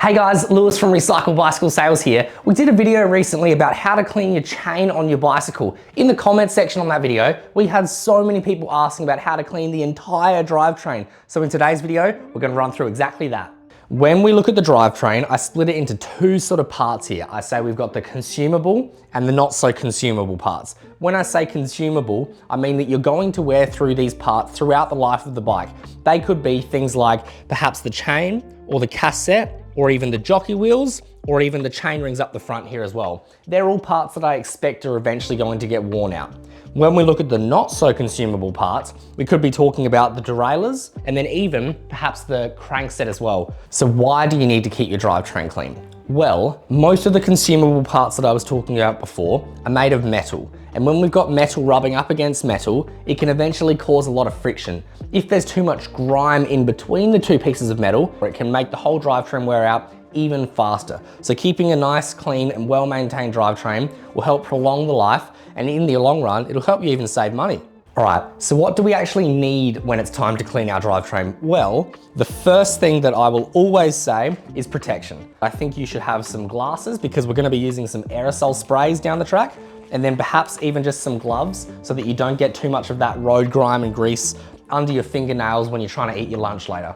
Hey guys, Lewis from Recycle Bicycle Sales here. We did a video recently about how to clean your chain on your bicycle. In the comment section on that video, we had so many people asking about how to clean the entire drivetrain. So in today's video, we're gonna run through exactly that. When we look at the drivetrain, I split it into two sort of parts here. I say we've got the consumable and the not so consumable parts. When I say consumable, I mean that you're going to wear through these parts throughout the life of the bike. They could be things like perhaps the chain or the cassette, or even the jockey wheels, or even the chain rings up the front here as well. They're all parts that I expect are eventually going to get worn out. When we look at the not so consumable parts, we could be talking about the derailleurs and then even perhaps the crankset as well. So why do you need to keep your drivetrain clean? Well, most of the consumable parts that I was talking about before are made of metal. And when we've got metal rubbing up against metal, it can eventually cause a lot of friction. If there's too much grime in between the two pieces of metal, it can make the whole drivetrain wear out even faster. So keeping a nice, clean and well-maintained drivetrain will help prolong the life, and in the long run, it'll help you even save money. All right, so what do we actually need when it's time to clean our drivetrain? Well, the first thing that I will always say is protection. I think you should have some glasses because we're gonna be using some aerosol sprays down the track, and then perhaps even just some gloves so that you don't get too much of that road grime and grease under your fingernails when you're trying to eat your lunch later.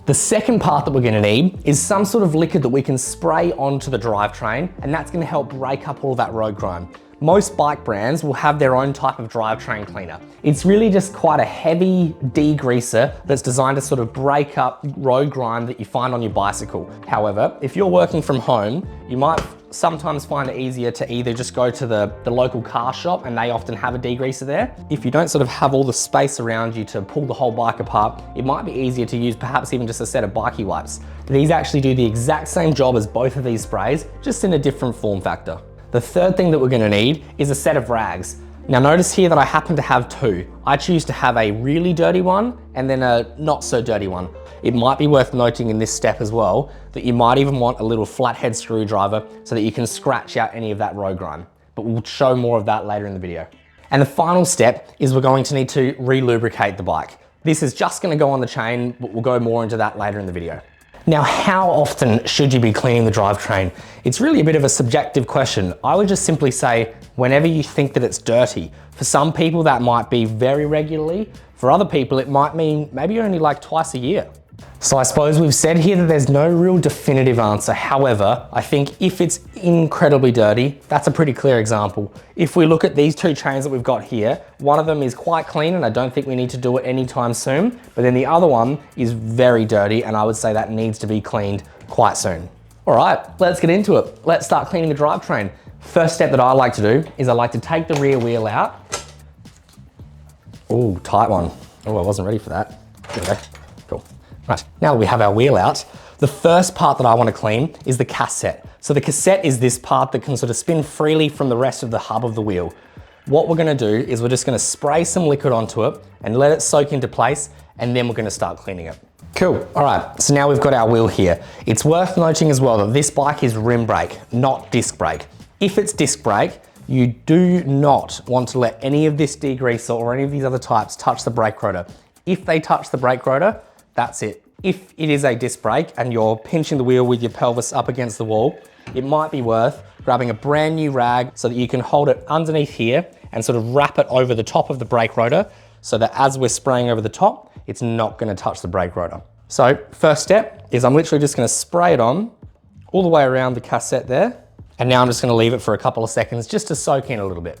The second part that we're gonna need is some sort of liquid that we can spray onto the drivetrain, and that's gonna help break up all that road grime. Most bike brands will have their own type of drivetrain cleaner. It's really just quite a heavy degreaser that's designed to sort of break up road grime that you find on your bicycle. However, if you're working from home, you might sometimes find it easier to either just go to the local car shop, and they often have a degreaser there. If you don't sort of have all the space around you to pull the whole bike apart, it might be easier to use perhaps even just a set of bikey wipes. These actually do the exact same job as both of these sprays, just in a different form factor. The third thing that we're gonna need is a set of rags. Now notice here that I happen to have two. I choose to have a really dirty one and then a not so dirty one. It might be worth noting in this step as well that you might even want a little flathead screwdriver so that you can scratch out any of that road grime. But we'll show more of that later in the video. And the final step is we're going to need to re-lubricate the bike. This is just gonna go on the chain, but we'll go more into that later in the video. Now, how often should you be cleaning the drivetrain? It's really a bit of a subjective question. I would just simply say, whenever you think that it's dirty. For some people, that might be very regularly. For other people, it might mean maybe only like twice a year. So I suppose we've said here that there's no real definitive answer. However, I think if it's incredibly dirty, that's a pretty clear example. If we look at these two chains that we've got here, one of them is quite clean and I don't think we need to do it anytime soon, but then the other one is very dirty and I would say that needs to be cleaned quite soon. All right, let's get into it. Let's start cleaning the drivetrain. First step that I like to do is I like to take the rear wheel out. Oh, tight one. Oh, I wasn't ready for that. There we go. Cool. Right, now we have our wheel out. The first part that I want to clean is the cassette. So the cassette is this part that can sort of spin freely from the rest of the hub of the wheel. What we're going to do is we're just going to spray some liquid onto it and let it soak into place, and then we're going to start cleaning it. Cool. All right, so now we've got our wheel here. It's worth noting as well that this bike is rim brake, not disc brake. If it's disc brake, you do not want to let any of this degreaser or any of these other types touch the brake rotor. If they touch the brake rotor, that's it. If it is a disc brake and you're pinching the wheel with your pelvis up against the wall, it might be worth grabbing a brand new rag so that you can hold it underneath here and sort of wrap it over the top of the brake rotor so that as we're spraying over the top, it's not gonna touch the brake rotor. So first step is I'm literally just gonna spray it on all the way around the cassette there. And now I'm just gonna leave it for a couple of seconds just to soak in a little bit.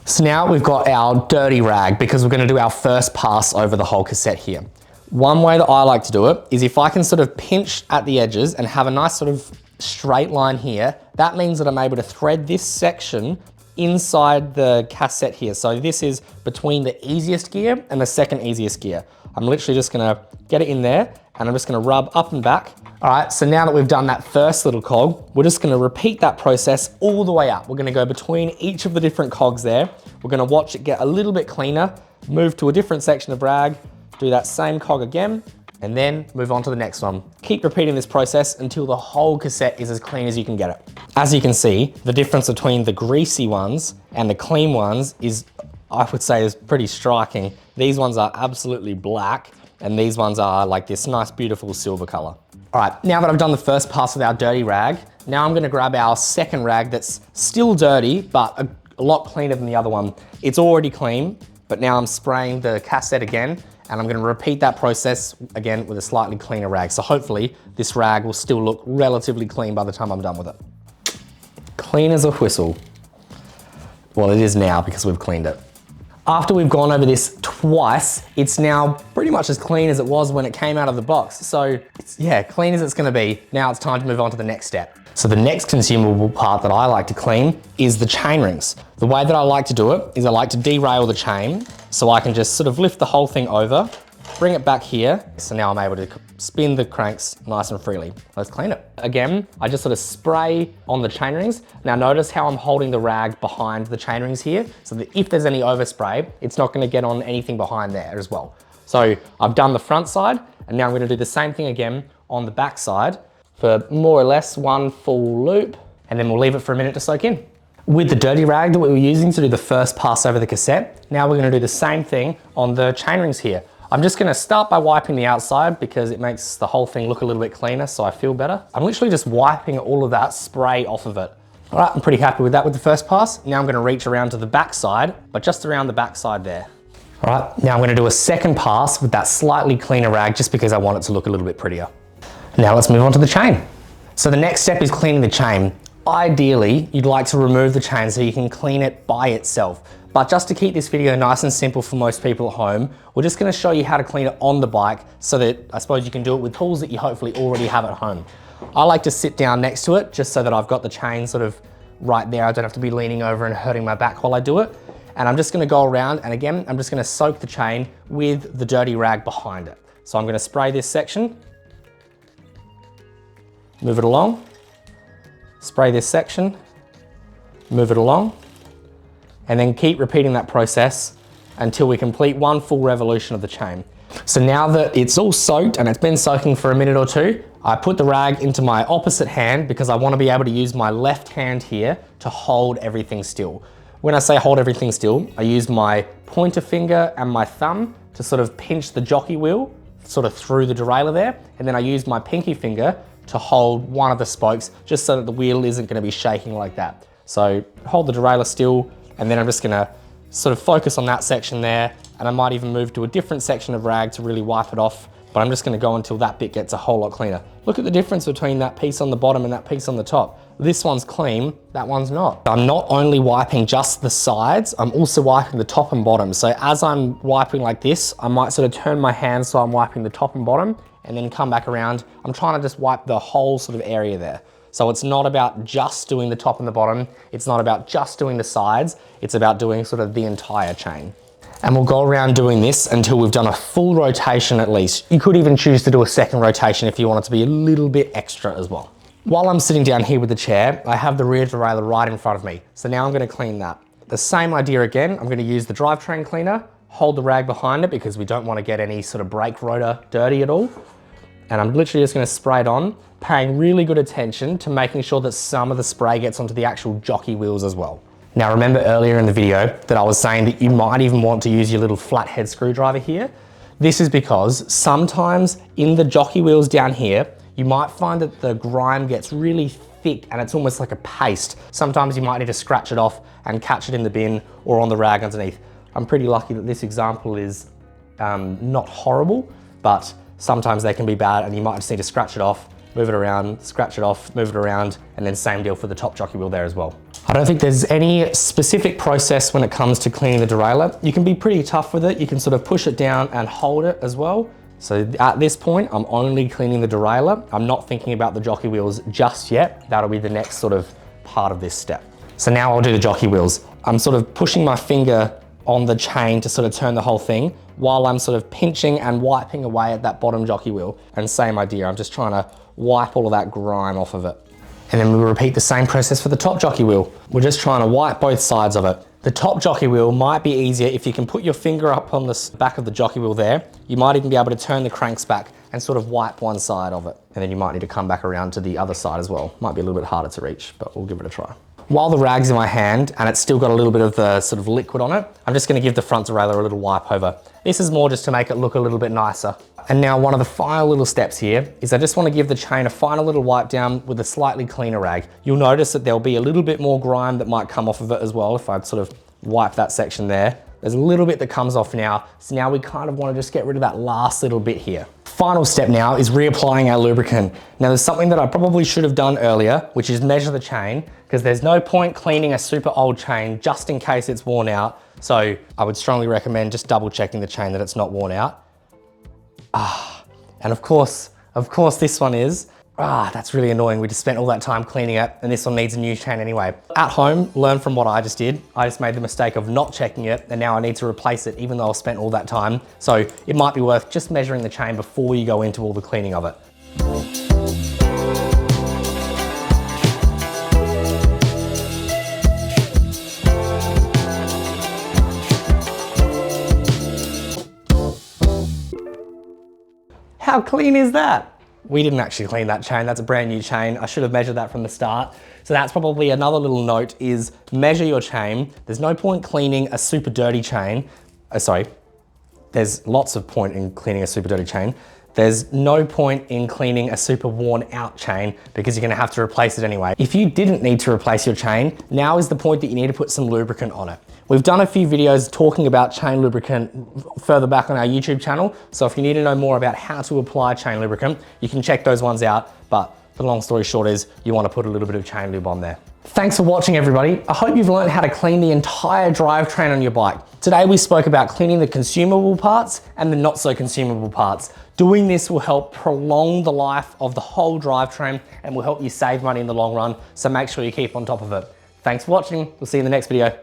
So now we've got our dirty rag because we're gonna do our first pass over the whole cassette here. One way that I like to do it is if I can sort of pinch at the edges and have a nice sort of straight line here, that means that I'm able to thread this section inside the cassette here. So this is between the easiest gear and the second easiest gear. I'm literally just gonna get it in there and I'm just gonna rub up and back. All right, so now that we've done that first little cog, we're just gonna repeat that process all the way up. We're gonna go between each of the different cogs there. We're gonna watch it get a little bit cleaner, move to a different section of rag, do that same cog again, and then move on to the next one. Keep repeating this process until the whole cassette is as clean as you can get it. As you can see, the difference between the greasy ones and the clean ones is, I would say, is pretty striking. These ones are absolutely black, and these ones are like this nice, beautiful silver color. All right, now that I've done the first pass with our dirty rag, now I'm gonna grab our second rag that's still dirty, but a lot cleaner than the other one. It's already clean, but now I'm spraying the Cassette again, and I'm gonna repeat that process again with a slightly cleaner rag. So hopefully this rag will still look relatively clean by the time I'm done with it. Clean as a whistle. Well, it is now because we've cleaned it. After we've gone over this twice, it's now pretty much as clean as it was when it came out of the box. So it's, yeah, clean as it's gonna be. Now it's time to move on to the next step. So the next consumable part that I like to clean is the chain rings. The way that I like to do it is I like to derail the chain so I can just sort of lift the whole thing over, bring it back here. So now I'm able to spin the cranks nice and freely. Let's clean it. Again, I just sort of spray on the chain rings. Now notice how I'm holding the rag behind the chain rings here, so that if there's any overspray, it's not gonna get on anything behind there as well. So I've done the front side, and now I'm gonna do the same thing again on the back side for more or less one full loop, and then we'll leave it for a minute to soak in. With the dirty rag that we were using to do the first pass over the Cassette, now we're gonna do the same thing on the chain rings here. I'm just gonna start by wiping the outside because it makes the whole thing look a little bit cleaner, so I feel better. I'm literally just wiping all of that spray off of it. All right, I'm pretty happy with that with the first pass. Now I'm gonna reach around to the back side, but just around the back side there. All right, now I'm gonna do a second pass with that slightly cleaner rag just because I want it to look a little bit prettier. Now let's move on to the chain. So the next step is cleaning the chain. Ideally, you'd like to remove the chain so you can clean it by itself. But just to keep this video nice and simple for most people at home, we're just gonna show you how to clean it on the bike so that I suppose you can do it with tools that you hopefully already have at home. I like to sit down next to it just so that I've got the chain sort of right there. I don't have to be leaning over and hurting my back while I do it. And I'm just gonna go around, and again, I'm just gonna soak the chain with the dirty rag behind it. So I'm gonna spray this section, move it along, spray this section, move it along, and then keep repeating that process until we complete one full revolution of the chain. So now that it's all soaked and it's been soaking for a minute or two, I put the rag into my opposite hand because I want to be able to use my left hand here to hold everything still. When I say hold everything still, I use my pointer finger and my thumb to sort of pinch the jockey wheel sort of through the derailleur there, and then I use my pinky finger to hold one of the spokes just so that the wheel isn't going to be shaking like that. So hold the derailleur still, and then I'm just gonna sort of focus on that section there, and I might even move to a different section of rag to really wipe it off, but I'm just gonna go until that bit gets a whole lot cleaner. Look at the difference between that piece on the bottom and that piece on the top. This one's clean, that one's not. I'm not only wiping just the sides, I'm also wiping the top and bottom. So as I'm wiping like this, I might sort of turn my hand so I'm wiping the top and bottom, and then come back around. I'm trying to just wipe the whole sort of area there. So it's not about just doing the top and the bottom. It's not about just doing the sides. It's about doing sort of the entire chain. And we'll go around doing this until we've done a full rotation at least. You could even choose to do a second rotation if you want it to be a little bit extra as well. While I'm sitting down here with the chair, I have the rear derailleur right in front of me. So now I'm gonna clean that. The same idea again, I'm gonna use the drivetrain cleaner, hold the rag behind it because we don't wanna get any sort of brake rotor dirty at all. And I'm literally just gonna spray it on, paying really good attention to making sure that some of the spray gets onto the actual jockey wheels as well. Now remember earlier in the video that I was saying that you might even want to use your little flathead screwdriver here. This is because sometimes in the jockey wheels down here, you might find that the grime gets really thick and it's almost like a paste. Sometimes you might need to scratch it off and catch it in the bin or on the rag underneath. I'm pretty lucky that this example is not horrible, but sometimes they can be bad and you might just need to scratch it off, move it around, scratch it off, move it around, and then same deal for the top jockey wheel there as well. I don't think there's any specific process when it comes to cleaning the derailleur. You can be pretty tough with it. You can sort of push it down and hold it as well. So at this point, I'm only cleaning the derailleur. I'm not thinking about the jockey wheels just yet. That'll be the next sort of part of this step. So now I'll do the jockey wheels. I'm sort of pushing my finger on the chain to sort of turn the whole thing while I'm sort of pinching and wiping away at that bottom jockey wheel. And same idea, I'm just trying to wipe all of that grime off of it. And then we'll repeat the same process for the top jockey wheel. We're just trying to wipe both sides of it. The top jockey wheel might be easier if you can put your finger up on the back of the jockey wheel there. You might even be able to turn the cranks back and sort of wipe one side of it. And then you might need to come back around to the other side as well. Might be a little bit harder to reach, but we'll give it a try. While the rag's in my hand and it's still got a little bit of the sort of liquid on it, I'm just gonna give the front derailleur a little wipe over. This is more just to make it look a little bit nicer. And now one of the final little steps here is I just want to give the chain a final little wipe down with a slightly cleaner rag. You'll notice that there'll be a little bit more grime that might come off of it as well if I sort of wipe that section there. There's a little bit that comes off now, so now we kind of want to just get rid of that last little bit here. Final step now is reapplying our lubricant. Now there's something that I probably should have done earlier, which is measure the chain, because there's no point cleaning a super old chain just in case it's worn out. So I would strongly recommend just double checking the chain that it's not worn out. And of course this one is, that's really annoying. We just spent all that time cleaning it and this one needs a new chain anyway. At home, learn from what I just did. I just made the mistake of not checking it and now I need to replace it even though I spent all that time. So it might be worth just measuring the chain before you go into all the cleaning of it. How clean is that? We didn't actually clean that chain. That's a brand new chain. I should have measured that from the start. So that's probably another little note is measure your chain. There's no point cleaning a super dirty chain. There's lots of point in cleaning a super dirty chain. There's no point in cleaning a super worn out chain because you're gonna have to replace it anyway. If you didn't need to replace your chain, now is the point that you need to put some lubricant on it. We've done a few videos talking about chain lubricant further back on our YouTube channel. So if you need to know more about how to apply chain lubricant, you can check those ones out. But the long story short is you want to put a little bit of chain lube on there. Thanks for watching everybody. I hope you've learned how to clean the entire drivetrain on your bike. Today we spoke about cleaning the consumable parts and the not so consumable parts. Doing this will help prolong the life of the whole drivetrain and will help you save money in the long run. So make sure you keep on top of it. Thanks for watching. We'll see you in the next video.